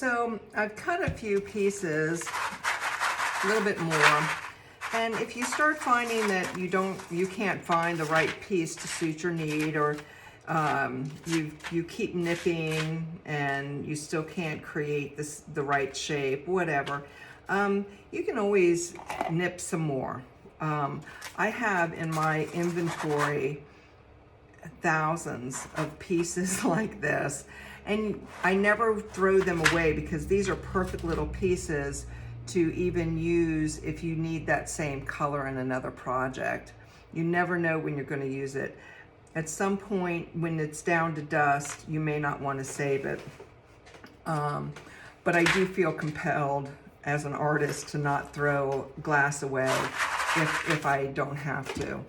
So I've cut a few pieces, a little bit more. And if you start finding that you can't find the right piece to suit your need, or you keep nipping and you still can't create the right shape, whatever, you can always nip some more. I have in my inventory thousands of pieces like this, and I never throw them away because these are perfect little pieces to even use if you need that same color in another project. You never know when you're going to use it. At some point when it's down to dust, you may not want to save it. But I do feel compelled as an artist to not throw glass away if I don't have to.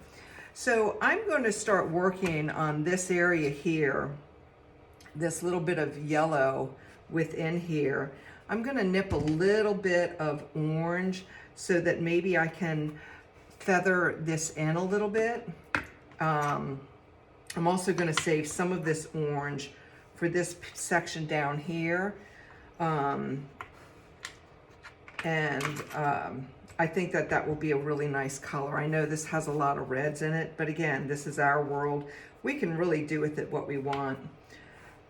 So I'm going to start working on this area here, this little bit of yellow within here. I'm going to nip a little bit of orange so that maybe I can feather this in a little bit. I'm also going to save some of this orange for this section down here. I think that will be a really nice color. I know this has a lot of reds in it, but again, this is our world. We can really do with it what we want.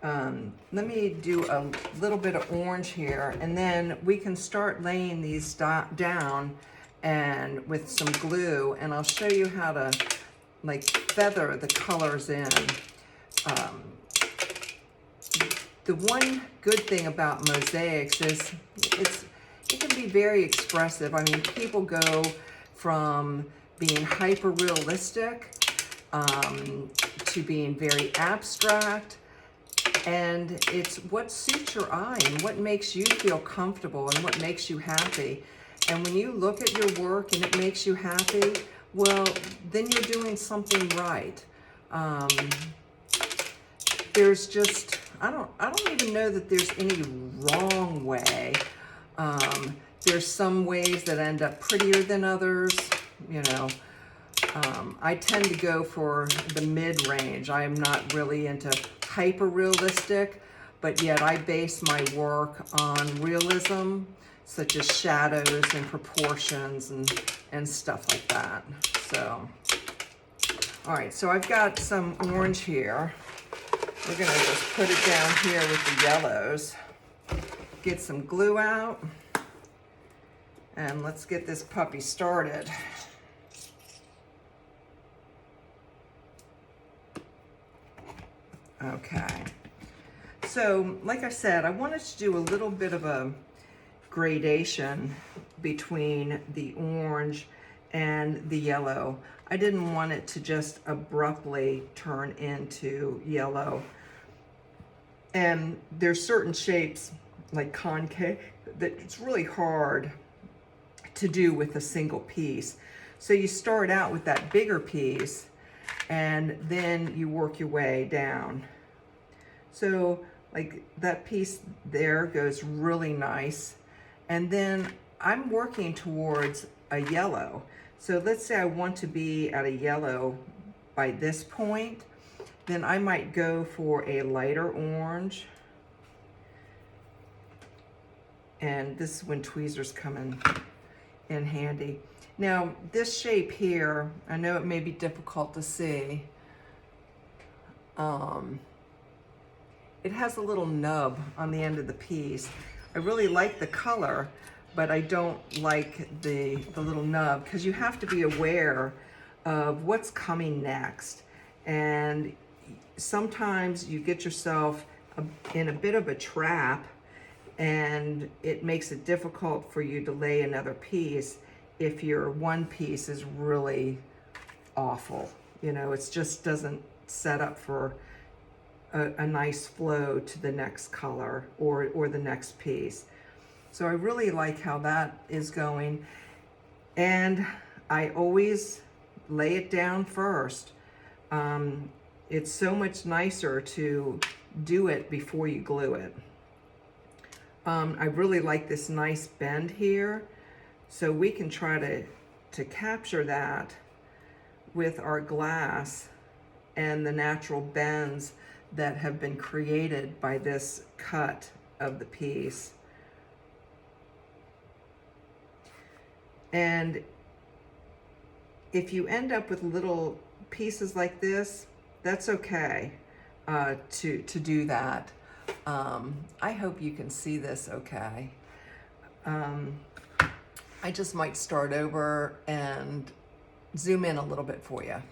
Let me do a little bit of orange here, and then we can start laying these down and with some glue, and I'll show you how to like feather the colors in. The one good thing about mosaics is it can be very expressive. I mean, people go from being hyper realistic to being very abstract. And it's what suits your eye and what makes you feel comfortable and what makes you happy. And when you look at your work and it makes you happy, well, then you're doing something right. There's just, I don't even know that there's any wrong way. There's some ways that end up prettier than others, you know. I tend to go for the mid-range. I am not really into hyper-realistic, but yet I base my work on realism, such as shadows and proportions and stuff like that. So, all right, so I've got some orange here. We're gonna just put it down here with the yellows. Get some glue out, and let's get this puppy started. Okay, so like I said, I wanted to do a little bit of a gradation between the orange and the yellow. I didn't want it to just abruptly turn into yellow. And there's certain shapes, like concave, that it's really hard to do with a single piece. So you start out with that bigger piece, and then you work your way down. So like that piece there goes really nice. And then I'm working towards a yellow. So let's say I want to be at a yellow by this point, then I might go for a lighter orange. And this is when tweezers come in handy. Now, this shape here, I know it may be difficult to see. It has a little nub on the end of the piece. I really like the color, but I don't like the little nub, because you have to be aware of what's coming next. And sometimes you get yourself in a bit of a trap, and it makes it difficult for you to lay another piece if your one piece is really awful. You know, it just doesn't set up for a nice flow to the next color or the next piece. So I really like how that is going. And I always lay it down first. It's so much nicer to do it before you glue it. I really like this nice bend here. So we can try to capture that with our glass and the natural bends that have been created by this cut of the piece. And if you end up with little pieces like this, that's okay to do that. I hope you can see this okay. I just might start over and zoom in a little bit for you.